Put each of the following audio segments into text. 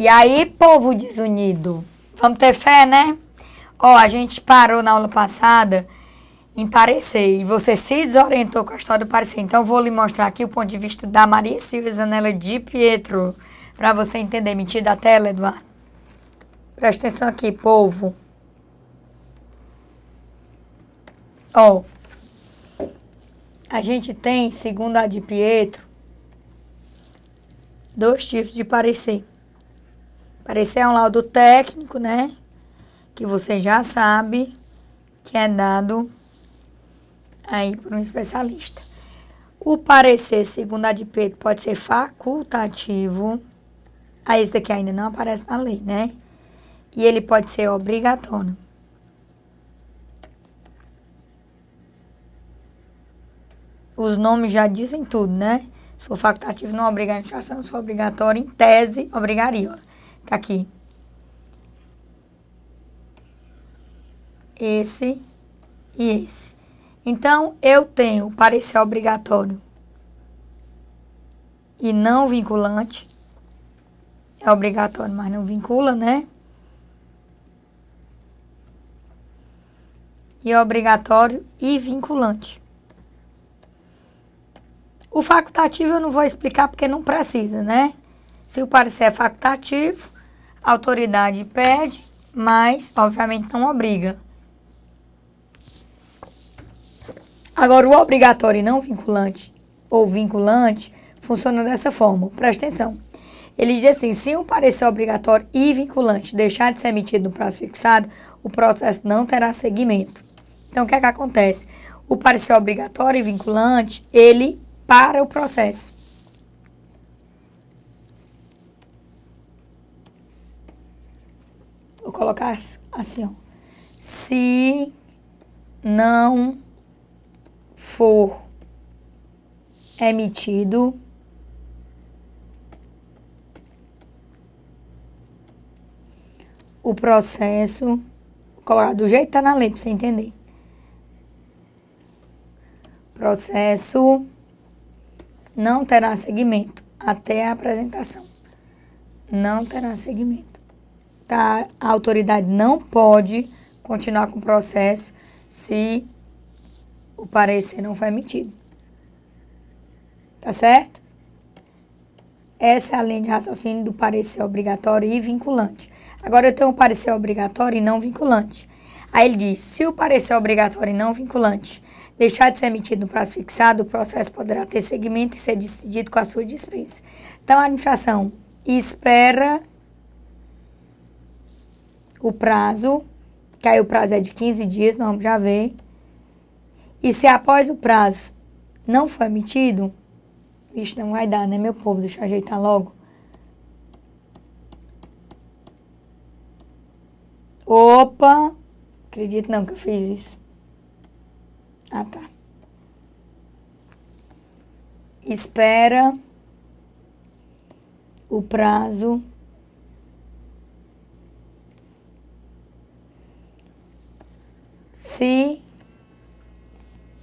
E aí, povo desunido? Vamos ter fé, né? Ó, a gente parou na aula passada em parecer. E você se desorientou com a história do parecer. Então, eu vou lhe mostrar aqui o ponto de vista da Maria Silvia Zanella de Pietro. Pra você entender. Me tira da tela, Eduardo. Presta atenção aqui, povo. Ó. A gente tem, segundo a de Pietro, 2 tipos de parecer. Parecer é um laudo técnico, né? Que você já sabe que é dado aí por um especialista. O parecer, segundo a de Pietro, pode ser facultativo. Aí esse daqui ainda não aparece na lei, né? E ele pode ser obrigatório. Os nomes já dizem tudo, né? Se for facultativo, não obriga a administração. Se for obrigatório, em tese, obrigaria. Tá aqui. Esse e esse. Então, eu tenho parecer obrigatório e não vinculante. É obrigatório, mas não vincula, né? E obrigatório e vinculante. O facultativo eu não vou explicar porque não precisa, né? Se o parecer é facultativo, a autoridade pede, mas, obviamente, não obriga. Agora, o obrigatório e não vinculante, ou vinculante, funciona dessa forma. Presta atenção. Ele diz assim, se um parecer obrigatório e vinculante deixar de ser emitido no prazo fixado, o processo não terá seguimento. Então, o que é que acontece? O parecer obrigatório e vinculante, ele para o processo. Vou colocar assim, ó. Se não for emitido o processo, vou colocar do jeito que tá na lei para você entender. Processo não terá seguimento até a apresentação. Não terá seguimento. Tá? A autoridade não pode continuar com o processo se o parecer não foi emitido. Tá certo? Essa é a linha de raciocínio do parecer obrigatório e vinculante. Agora eu tenho um parecer obrigatório e não vinculante. Aí ele diz, se o parecer obrigatório e não vinculante deixar de ser emitido no prazo fixado, o processo poderá ter seguimento e ser decidido com a sua dispensa. Então, a administração espera o prazo, que aí o prazo é de 15 dias, não vamos já ver. E se após o prazo não for emitido, vixe, não vai dar, né, meu povo? Deixa eu ajeitar logo. Opa! Acredito não que eu fiz isso. Ah, tá. Espera o prazo se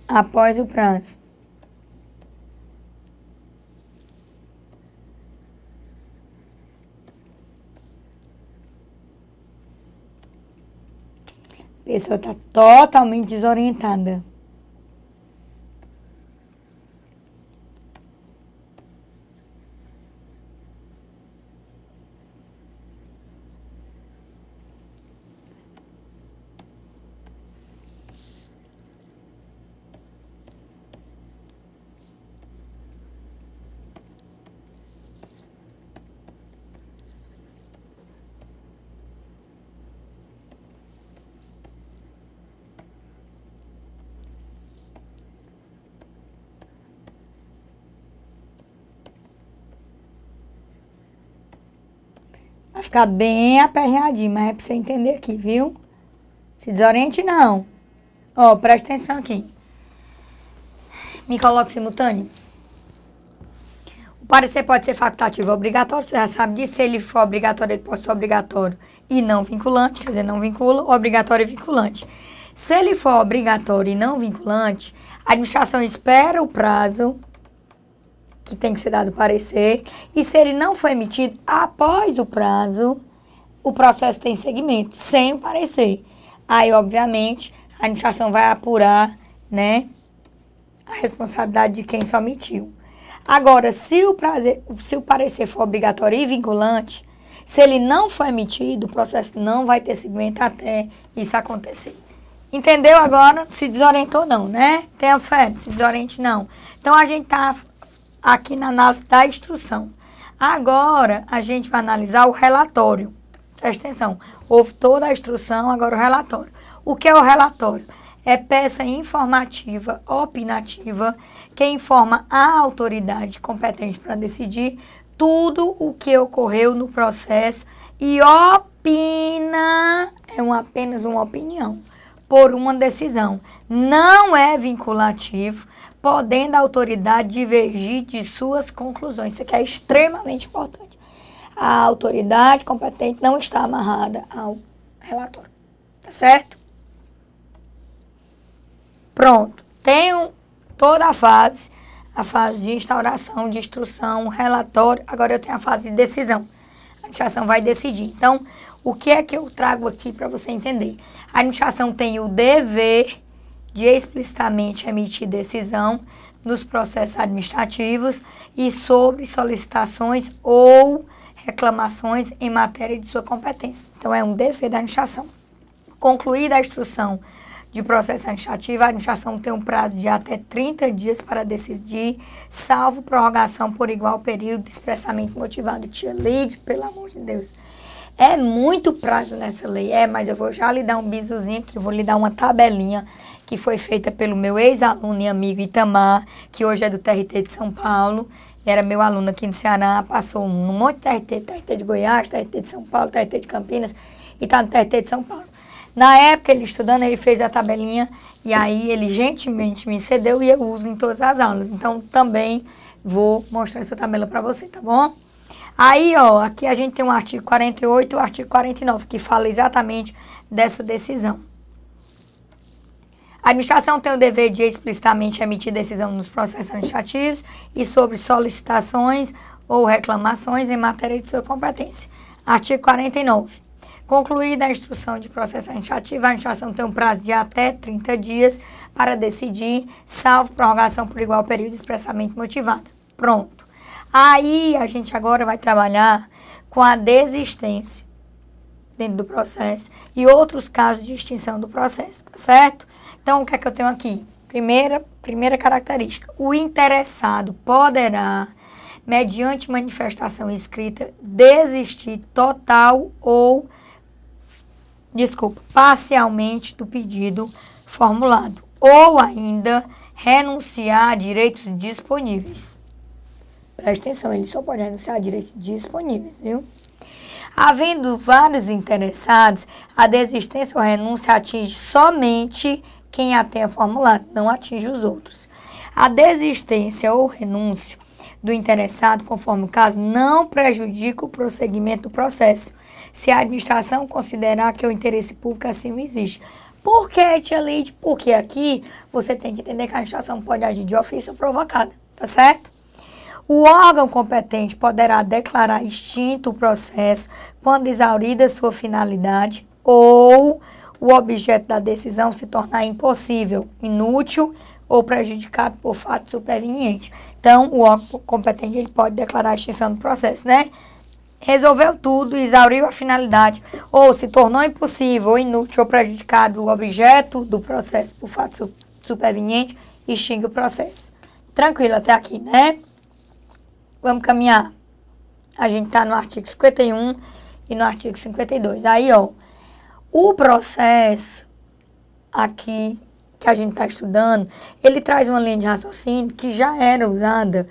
após o prazo a pessoa está totalmente desorientada. Vai ficar bem aperreadinho, mas é pra você entender aqui, viu? Se desoriente não. Ó, presta atenção aqui. Me coloque simultâneo. O parecer pode ser facultativo ou obrigatório, você já sabe disso. Se ele for obrigatório, ele pode ser obrigatório e não vinculante, quer dizer, não vincula, obrigatório e vinculante. Se ele for obrigatório e não vinculante, a administração espera o prazo que tem que ser dado parecer, e se ele não for emitido após o prazo, o processo tem seguimento, sem o parecer. Aí, obviamente, a administração vai apurar, né, a responsabilidade de quem só omitiu. Agora, se o parecer for obrigatório e vinculante, se ele não for emitido, o processo não vai ter seguimento até isso acontecer. Entendeu agora? Se desorientou não, né? Tenha fé, se desoriente não. Então, a gente está aqui na análise da instrução. Agora, a gente vai analisar o relatório. Presta atenção. Houve toda a instrução, agora o relatório. O que é o relatório? É peça informativa, opinativa, que informa a autoridade competente para decidir tudo o que ocorreu no processo e opina, apenas uma opinião, por uma decisão. Não é vinculativo, podendo a autoridade divergir de suas conclusões. Isso aqui é extremamente importante. A autoridade competente não está amarrada ao relatório. Tá certo? Pronto. Tenho toda a fase de instauração, de instrução, relatório. Agora eu tenho a fase de decisão. A administração vai decidir. Então, o que é que eu trago aqui para você entender? A administração tem o dever de explicitamente emitir decisão nos processos administrativos e sobre solicitações ou reclamações em matéria de sua competência. Então, é um dever da administração. Concluída a instrução de processo administrativo, a administração tem um prazo de até 30 dias para decidir, salvo prorrogação por igual período expressamente motivado. Tia Lide, pelo amor de Deus. É muito prazo nessa lei, mas eu vou já lhe dar um bizuzinho aqui, eu vou lhe dar uma tabelinha que foi feita pelo meu ex-aluno e amigo Itamar, que hoje é do TRT de São Paulo, era meu aluno aqui no Ceará, passou num monte de TRT de Goiás, TRT de São Paulo, TRT de Campinas, e está no TRT de São Paulo. Na época, ele estudando, ele fez a tabelinha, e aí ele gentilmente me cedeu e eu uso em todas as aulas. Então, também vou mostrar essa tabela para você, tá bom? Aí, ó, aqui a gente tem o artigo 48 e o artigo 49, que fala exatamente dessa decisão. A administração tem o dever de explicitamente emitir decisão nos processos administrativos e sobre solicitações ou reclamações em matéria de sua competência. Artigo 49. Concluída a instrução de processo administrativo, a administração tem um prazo de até 30 dias para decidir, salvo prorrogação por igual período expressamente motivada. Pronto. Aí a gente agora vai trabalhar com a desistência dentro do processo e outros casos de extinção do processo, tá certo? Então, o que é que eu tenho aqui? Primeira característica. O interessado poderá, mediante manifestação escrita, desistir total ou parcialmente do pedido formulado, ou ainda renunciar a direitos disponíveis. Presta atenção, ele só pode renunciar a direitos disponíveis, viu? Havendo vários interessados, a desistência ou renúncia atinge somente quem a tenha formulado, não atinge os outros. A desistência ou renúncia do interessado, conforme o caso, não prejudica o prosseguimento do processo, se a administração considerar que o interesse público assim existe. Por que, tia Lide? Porque aqui você tem que entender que a administração pode agir de ofício ou provocada, tá certo? O órgão competente poderá declarar extinto o processo quando exaurida sua finalidade ou o objeto da decisão se tornar impossível, inútil ou prejudicado por fato superveniente. Então, o órgão competente ele pode declarar a extinção do processo, né? Resolveu tudo, exauriu a finalidade, ou se tornou impossível, ou inútil, ou prejudicado o objeto do processo por fato superveniente, extingue o processo. Tranquilo até aqui, né? Vamos caminhar. A gente está no artigo 51 e no artigo 52. Aí, ó, o processo aqui que a gente está estudando, ele traz uma linha de raciocínio que já era usada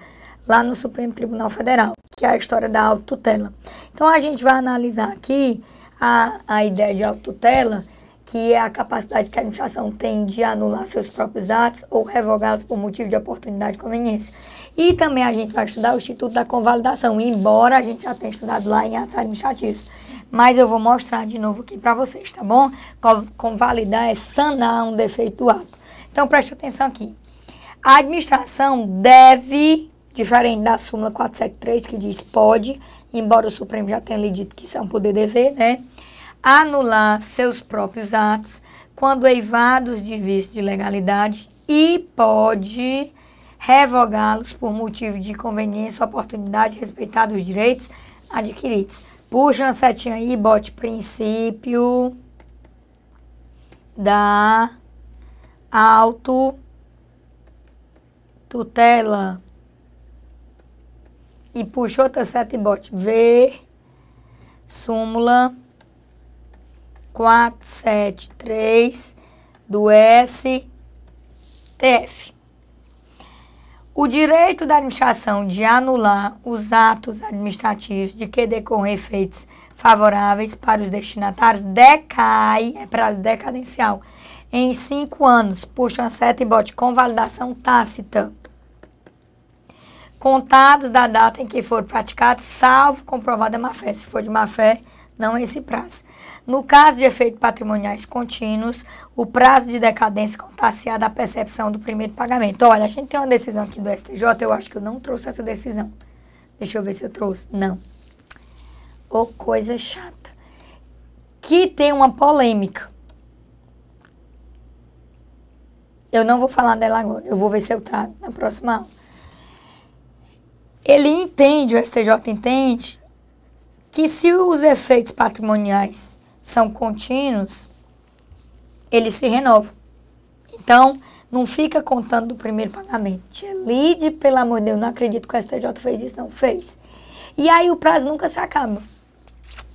lá no Supremo Tribunal Federal, que é a história da autotutela. Então, a gente vai analisar aqui a ideia de autotutela, que é a capacidade que a administração tem de anular seus próprios atos ou revogá-los por motivo de oportunidade e conveniência. E também a gente vai estudar o Instituto da Convalidação, embora a gente já tenha estudado lá em atos administrativos. Mas eu vou mostrar de novo aqui para vocês, tá bom? Convalidar é sanar um defeito do ato. Então, preste atenção aqui. A administração deve diferente da súmula 473, que diz pode, embora o Supremo já tenha lhe dito que isso é um poder-dever, né? Anular seus próprios atos quando eivados de vício de legalidade e pode revogá-los por motivo de conveniência ou oportunidade, respeitados os direitos adquiridos. Puxa uma setinha aí e bote princípio da autotutela. E puxa outra seta e bote ver súmula 473 do STF. O direito da administração de anular os atos administrativos de que decorram efeitos favoráveis para os destinatários decai, é prazo decadencial, em 5 anos. Puxa uma seta e bote convalidação tácita. Contados da data em que for praticado, salvo comprovada má-fé. Se for de má-fé, não é esse prazo. No caso de efeitos patrimoniais contínuos, o prazo de decadência contar-se-á da percepção do primeiro pagamento. Olha, a gente tem uma decisão aqui do STJ, eu acho que eu não trouxe essa decisão. Deixa eu ver se eu trouxe. Não. Ô, coisa chata. Que tem uma polêmica. Eu não vou falar dela agora, eu vou ver se eu trago na próxima aula. Ele entende, o STJ entende, que se os efeitos patrimoniais são contínuos, eles se renovam. Então, não fica contando do primeiro pagamento. Tia Lide, pelo amor de Deus, não acredito que o STJ fez isso, não fez. E aí o prazo nunca se acaba.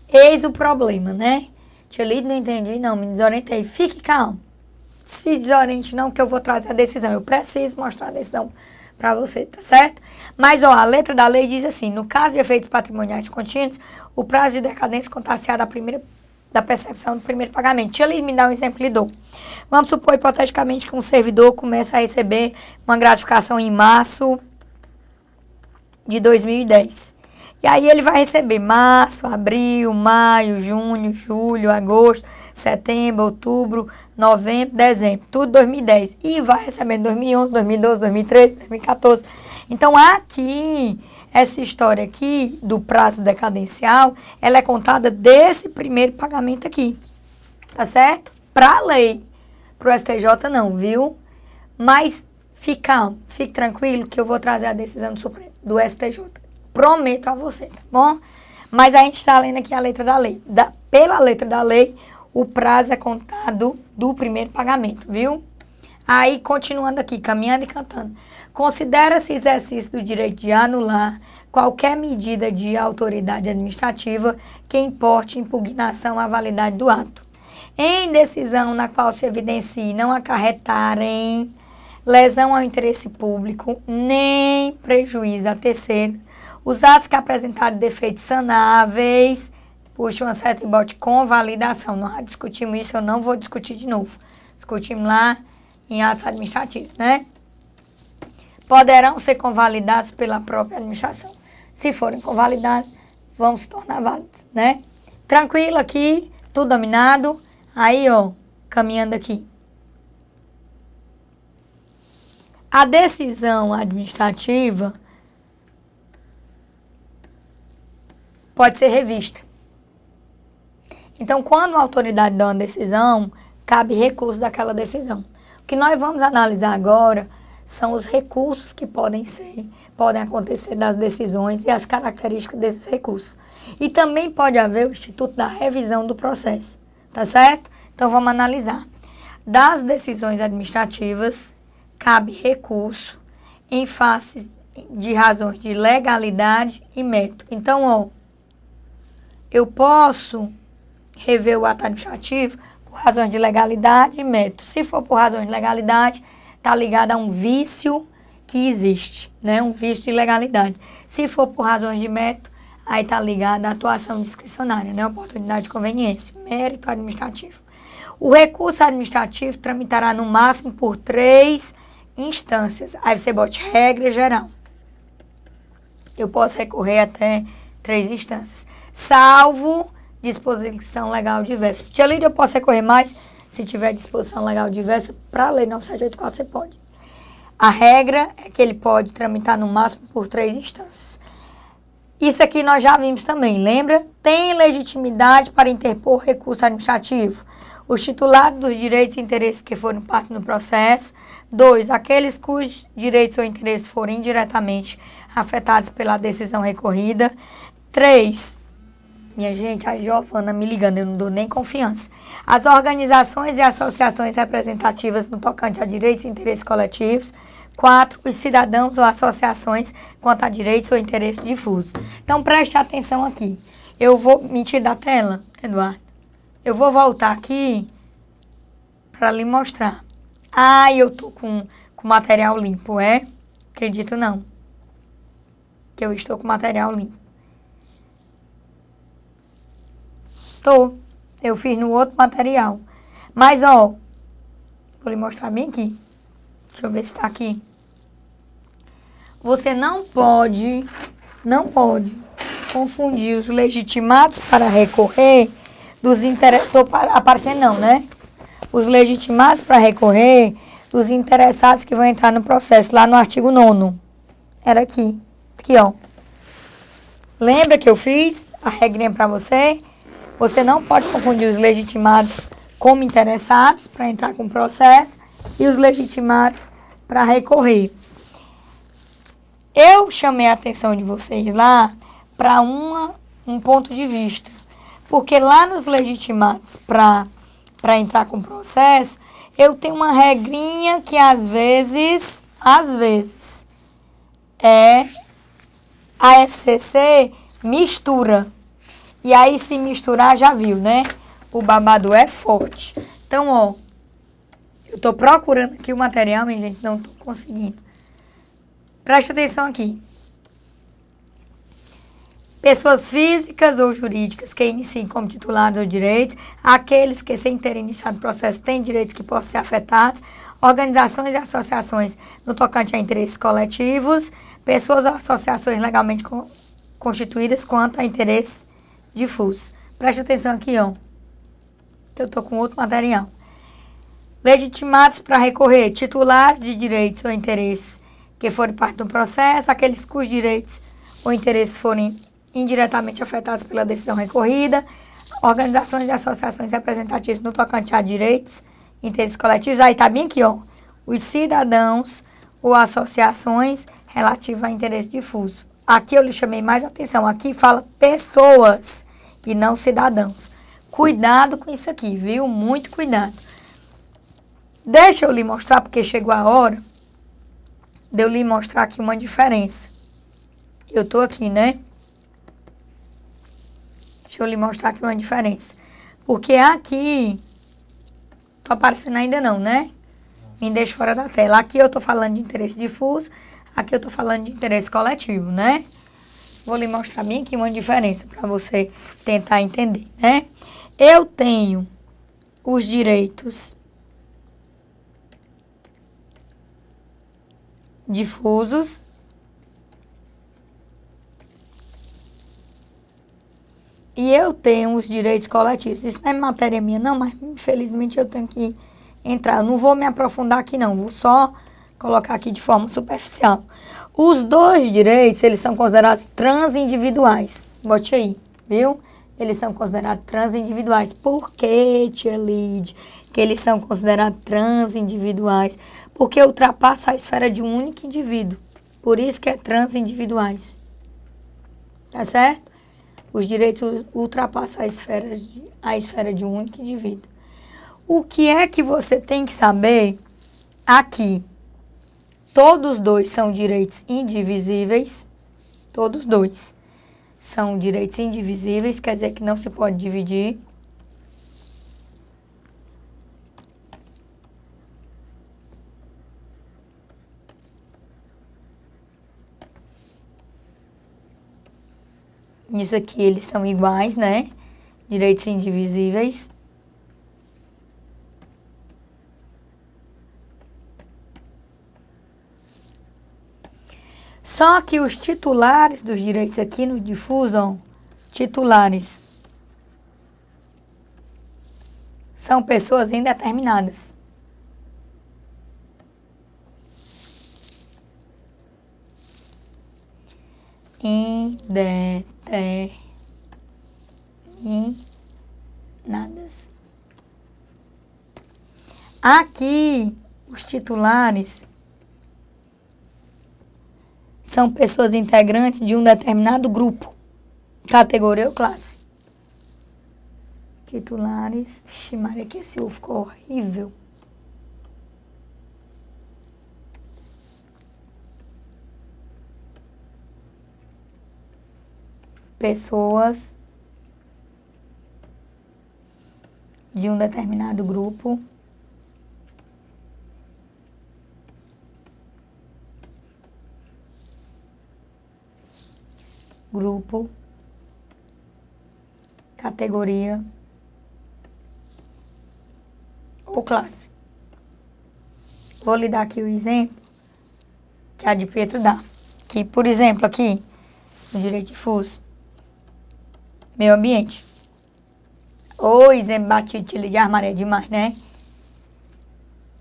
Eis o problema, né? Tia Lide, não entendi, não, me desorientei. Fique calmo. Se desoriente não, que eu vou trazer a decisão. Eu preciso mostrar a decisão para você, tá certo? Mas, ó, a letra da lei diz assim, no caso de efeitos patrimoniais contínuos, o prazo de decadência contar-se-á da percepção do primeiro pagamento. Deixa eu me dar um exemplo e dou. Vamos supor, hipoteticamente, que um servidor começa a receber uma gratificação em março de 2010. E aí ele vai receber março, abril, maio, junho, julho, agosto, setembro, outubro, novembro, dezembro, tudo 2010. E vai recebendo 2011, 2012, 2013, 2014. Então, aqui, essa história aqui do prazo decadencial, ela é contada desse primeiro pagamento aqui. Tá certo? Para a lei. Para o STJ não, viu? Mas fique tranquilo que eu vou trazer a decisão do STJ. Prometo a você, tá bom? Mas a gente está lendo aqui a letra da lei. Pela letra da lei, o prazo é contado do primeiro pagamento, viu? Aí, continuando aqui, caminhando e cantando. Considera-se exercício do direito de anular qualquer medida de autoridade administrativa que importe impugnação à validade do ato. Em decisão na qual se evidencie não acarretarem lesão ao interesse público, nem prejuízo a terceiro, os atos que apresentarem defeitos sanáveis, puxa uma seta e bote convalidação. Nós discutimos isso, eu não vou discutir de novo. Discutimos lá em atos administrativos, né? Poderão ser convalidados pela própria administração. Se forem convalidados, vão se tornar válidos, né? Tranquilo aqui, tudo dominado. Aí, ó, caminhando aqui. A decisão administrativa pode ser revista. Então, quando a autoridade dá uma decisão, cabe recurso daquela decisão. O que nós vamos analisar agora são os recursos que podem acontecer das decisões e as características desses recursos. E também pode haver o instituto da revisão do processo, tá certo? Então, vamos analisar. Das decisões administrativas, cabe recurso em face de razões de legalidade e mérito. Então, ó, eu posso rever o ato administrativo por razões de legalidade e mérito. Se for por razões de legalidade, está ligado a um vício que existe, né? Um vício de legalidade. Se for por razões de mérito, aí está ligado à atuação discricionária, né? Oportunidade de conveniência, mérito administrativo. O recurso administrativo tramitará no máximo por 3 instâncias. Aí você bote regra geral. Eu posso recorrer até 3 instâncias. Salvo disposição legal diversa. Tia Lídia, eu posso recorrer mais? Se tiver disposição legal diversa, para a Lei 9784 você pode. A regra é que ele pode tramitar no máximo por 3 instâncias. Isso aqui nós já vimos também, lembra? Tem legitimidade para interpor recurso administrativo. Os titulares dos direitos e interesses que foram parte no processo. 2. Aqueles cujos direitos ou interesses forem indiretamente afetados pela decisão recorrida. 3. Minha gente, a Giovana me ligando, eu não dou nem confiança. As organizações e associações representativas no tocante a direitos e interesses coletivos. 4. Os cidadãos ou associações quanto a direitos ou interesses difusos. Então, preste atenção aqui. Eu vou mentir da tela, Eduardo. Eu vou voltar aqui para lhe mostrar. Ah, eu tô com material limpo, é? Acredito não. Que eu estou com material limpo. Tô. Eu fiz no outro material. Mas, ó, vou lhe mostrar bem aqui. Deixa eu ver se tá aqui. Você não pode confundir os legitimados para recorrer dos interessados. Tô aparecendo não, né? Os legitimados para recorrer dos interessados que vão entrar no processo, lá no artigo 9º. Era aqui. Aqui, ó. Lembra que eu fiz a regrinha para você? Você não pode confundir os legitimados como interessados para entrar com o processo e os legitimados para recorrer. Eu chamei a atenção de vocês lá para um ponto de vista. Porque lá nos legitimados para entrar com o processo, eu tenho uma regrinha que às vezes, a FCC mistura. E aí, se misturar, já viu, né? O babado é forte. Então, ó, eu tô procurando aqui o material, minha gente, não tô conseguindo. Preste atenção aqui. Pessoas físicas ou jurídicas que iniciem como titulares ou direitos, aqueles que, sem terem iniciado o processo, têm direitos que possam ser afetados, organizações e associações no tocante a interesses coletivos, pessoas ou associações legalmente constituídas quanto a interesses difusos. Preste atenção aqui, ó, que eu tô com outro material. Legitimados para recorrer, titulares de direitos ou interesses que forem parte do processo, aqueles cujos direitos ou interesses forem indiretamente afetados pela decisão recorrida, organizações e associações representativas no tocante a direitos, interesses coletivos. Aí tá bem aqui, ó, os cidadãos ou associações relativas a interesse difuso. Aqui eu lhe chamei mais atenção, aqui fala pessoas e não cidadãos. Cuidado com isso aqui, viu? Muito cuidado. Deixa eu lhe mostrar, porque chegou a hora de eu lhe mostrar aqui uma diferença. Eu tô aqui, né? Deixa eu lhe mostrar aqui uma diferença. Porque aqui, tô aparecendo ainda não, né? Me deixa fora da tela. Aqui eu tô falando de interesse difuso, aqui eu tô falando de interesse coletivo, né? Vou lhe mostrar bem aqui uma diferença para você tentar entender, né? Eu tenho os direitos difusos e eu tenho os direitos coletivos. Isso não é matéria minha não, mas infelizmente eu tenho que entrar. Eu não vou me aprofundar aqui não, vou só colocar aqui de forma superficial. Os dois direitos, eles são considerados transindividuais. Bote aí, viu? Eles são considerados transindividuais. Por que, tia Lide, que eles são considerados transindividuais? Porque ultrapassa a esfera de um único indivíduo. Por isso que é transindividuais. Tá certo? Os direitos ultrapassam a esfera de um único indivíduo. O que é que você tem que saber aqui? Todos dois são direitos indivisíveis. Todos dois são direitos indivisíveis, quer dizer que não se pode dividir. Isso aqui eles são iguais, né? Direitos indivisíveis. Só que os titulares dos direitos aqui no difuso, ó, titulares, são pessoas indeterminadas. indeterminadas. Aqui, os titulares são pessoas integrantes de um determinado grupo, categoria ou classe. Titulares. Vixe, Maria, que esse ovo ficou horrível. Pessoas de um determinado grupo categoria ou classe. Vou lhe dar aqui o exemplo que a de Pietro dá. Que, por exemplo, aqui, no direito difuso, meio ambiente. Ou exemplo batido de armaria demais, né?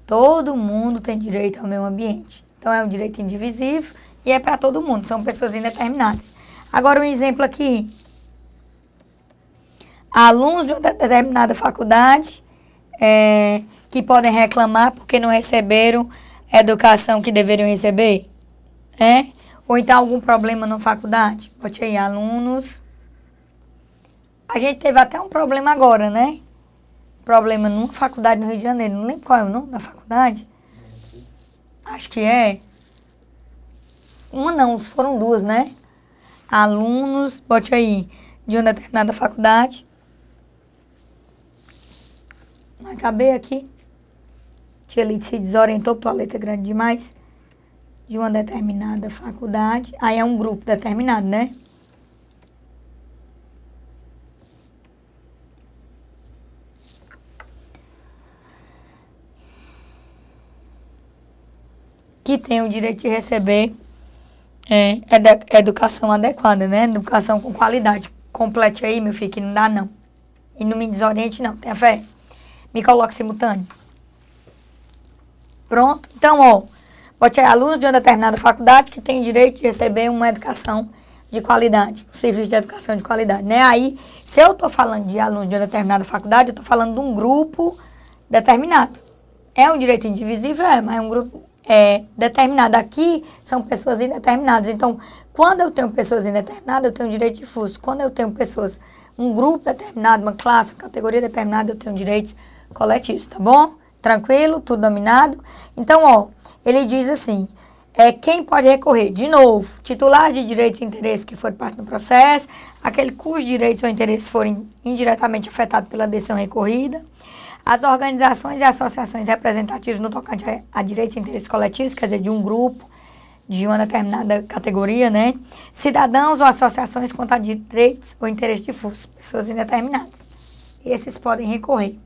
Todo mundo tem direito ao meio ambiente. Então, é um direito indivisível e é para todo mundo. São pessoas indeterminadas. Agora, um exemplo aqui. Alunos de uma determinada faculdade que podem reclamar porque não receberam a educação que deveriam receber. Ou então, algum problema na faculdade. Bote aí, alunos. A gente teve até um problema agora, né? Problema numa faculdade no Rio de Janeiro. Não lembro qual é o nome da faculdade. Acho que é. Uma não, foram duas, né? Alunos, bote aí, de uma determinada faculdade. Acabei aqui. Tia Lide se desorientou, porque a letra é grande demais. De uma determinada faculdade. Aí é um grupo determinado, né? Que tem o direito de receber educação adequada, né? Educação com qualidade. Complete aí, meu filho, que não dá não. E não me desoriente não, tenha fé. Me coloque simultâneo. Pronto? Então, ó, bote aí alunos de uma determinada faculdade que tem o direito de receber uma educação de qualidade. Um serviço de educação de qualidade, né? Aí, se eu tô falando de alunos de uma determinada faculdade, eu tô falando de um grupo determinado. É um direito indivisível, mas é um grupo determinado. Aqui são pessoas indeterminadas. Então, quando eu tenho pessoas indeterminadas, eu tenho direito difuso. Quando eu tenho pessoas, um grupo determinado, uma classe, uma categoria determinada, eu tenho direitos coletivos, tá bom? Tranquilo? Tudo dominado? Então, ó, ele diz assim, quem pode recorrer? De novo, titulares de direitos e interesses que forem parte do processo, aquele cujos direitos ou interesses forem indiretamente afetados pela decisão recorrida, as organizações e associações representativas no tocante a direitos e interesses coletivos, quer dizer, de um grupo, de uma determinada categoria, né? Cidadãos ou associações contra direitos ou interesses difusos, pessoas indeterminadas. Esses podem recorrer.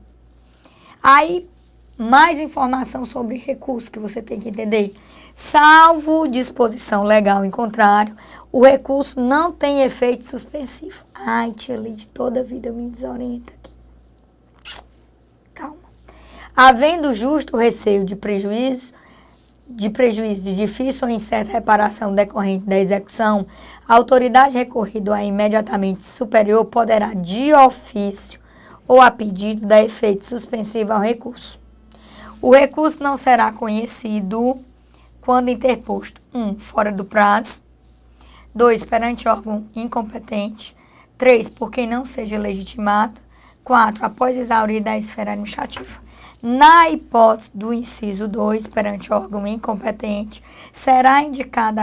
Aí, mais informação sobre recurso que você tem que entender. Salvo disposição legal em contrário, o recurso não tem efeito suspensivo. Ai, tia Lide, toda vida eu me desoriento aqui. Calma. Havendo justo receio de prejuízo de difícil ou incerta reparação decorrente da execução, a autoridade recorrida a imediatamente superior poderá, de ofício ou a pedido, dar efeito suspensivo ao recurso. O recurso não será conhecido quando interposto: 1. Fora do prazo. 2. Perante órgão incompetente. 3. Por quem não seja legitimado. 4. Após exaurida a esfera administrativa. Na hipótese do inciso 2, perante órgão incompetente, será indicada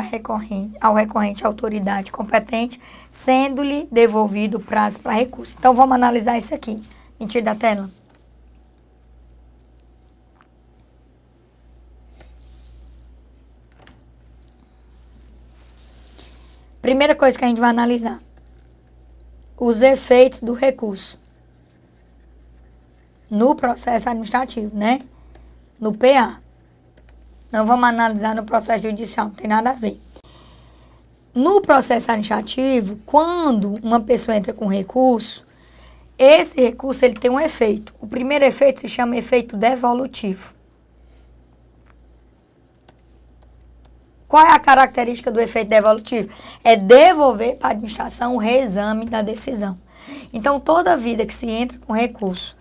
ao recorrente a autoridade competente, sendo-lhe devolvido o prazo para recurso. Então, vamos analisar isso aqui. Mentira da tela. Primeira coisa que a gente vai analisar: os efeitos do recurso no processo administrativo, né? No PA. Não vamos analisar no processo judicial, não tem nada a ver. No processo administrativo, quando uma pessoa entra com recurso, esse recurso ele tem um efeito. O primeiro efeito se chama efeito devolutivo. Qual é a característica do efeito devolutivo? É devolver para a administração o reexame da decisão. Então, toda vida que se entra com recurso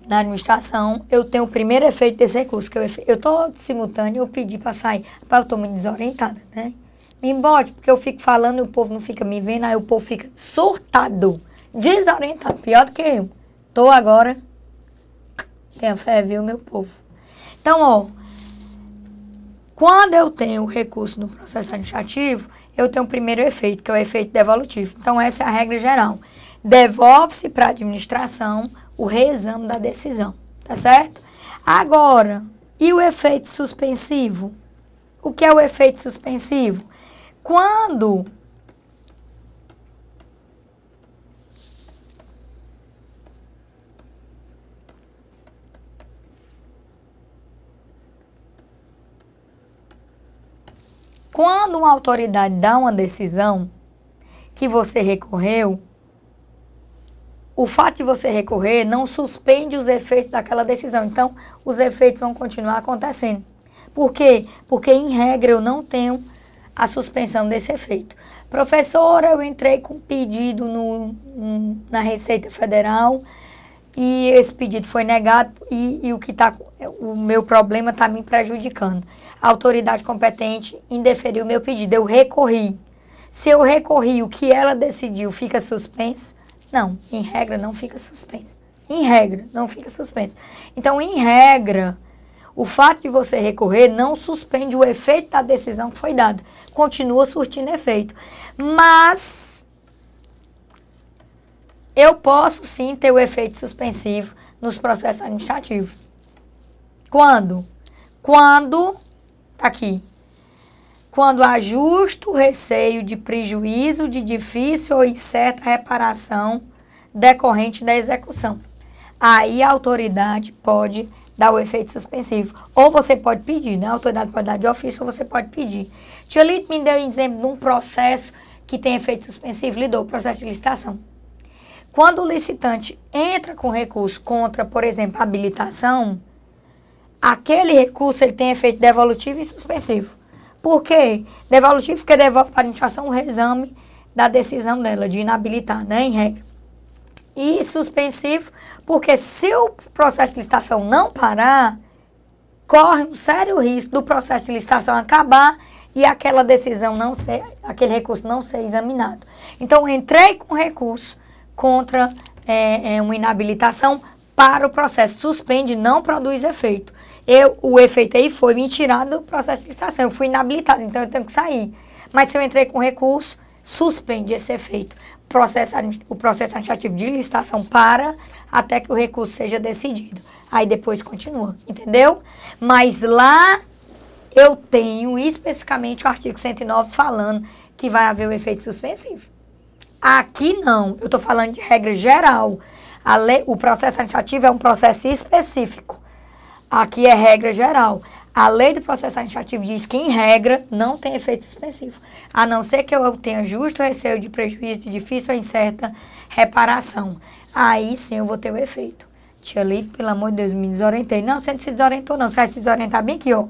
na administração, eu tenho o primeiro efeito desse recurso, que eu estou simultâneo, eu pedi para sair, eu estou muito desorientada, né? Me bote, porque eu fico falando e o povo não fica me vendo, aí o povo fica surtado, desorientado, pior do que eu. Tô agora, tenha fé, viu, meu povo? Então, ó, quando eu tenho o recurso no processo administrativo, eu tenho o primeiro efeito, que é o efeito devolutivo. Então, essa é a regra geral. Devolve-se para a administração o reexame da decisão, tá certo? Agora, e o efeito suspensivo? O que é o efeito suspensivo? Quando uma autoridade dá uma decisão que você recorreu, o fato de você recorrer não suspende os efeitos daquela decisão. Então, os efeitos vão continuar acontecendo. Por quê? Porque, em regra, eu não tenho a suspensão desse efeito. Professora, eu entrei com pedido na Receita Federal e esse pedido foi negado e o meu problema está me prejudicando. A autoridade competente indeferiu o meu pedido, eu recorri. Se eu recorri, o que ela decidiu fica suspenso? Não, em regra não fica suspenso. Em regra, não fica suspenso. Então, em regra, o fato de você recorrer não suspende o efeito da decisão que foi dada. Continua surtindo efeito. Mas eu posso sim ter o efeito suspensivo nos processos administrativos. Quando? Quando, tá aqui, quando há justo receio de prejuízo de difícil ou incerta reparação decorrente da execução. Aí a autoridade pode dar o efeito suspensivo. Ou você pode pedir, né? A autoridade pode dar de ofício ou você pode pedir. Tia Lito me deu um exemplo de um processo que tem efeito suspensivo, lidou o processo de licitação. Quando o licitante entra com recurso contra, por exemplo, a habilitação, aquele recurso ele tem efeito devolutivo e suspensivo. Por quê? Devolutivo porque devolve para a administração o reexame da decisão dela de inabilitar, né, em regra. E suspensivo porque se o processo de licitação não parar, corre um sério risco do processo de licitação acabar e aquela decisão não ser, aquele recurso não ser examinado. Então, entrei com recurso contra uma inabilitação para o processo. Suspende, não produz efeito. O efeito aí foi me tirar do processo de licitação. Eu fui inabilitado, então eu tenho que sair. Mas se eu entrei com recurso, suspende esse efeito. O processo administrativo de licitação para até que o recurso seja decidido. Aí depois continua, entendeu? Mas lá eu tenho especificamente o artigo 109 falando que vai haver o efeito suspensivo. Aqui não, eu estou falando de regra geral. O processo administrativo é um processo específico. Aqui é regra geral. A lei do processo administrativo diz que, em regra, não tem efeito suspensivo. A não ser que eu tenha justo receio de prejuízo de difícil ou incerta reparação. Aí sim eu vou ter o efeito. Tia Lito, pelo amor de Deus, me desorientei. Não, você não se desorientou não. Você vai se desorientar bem aqui, ó.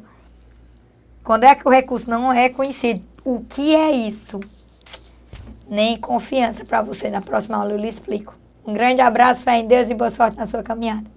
Quando é que o recurso não é conhecido? O que é isso? Nem confiança para você. Na próxima aula eu lhe explico. Um grande abraço, fé em Deus e boa sorte na sua caminhada.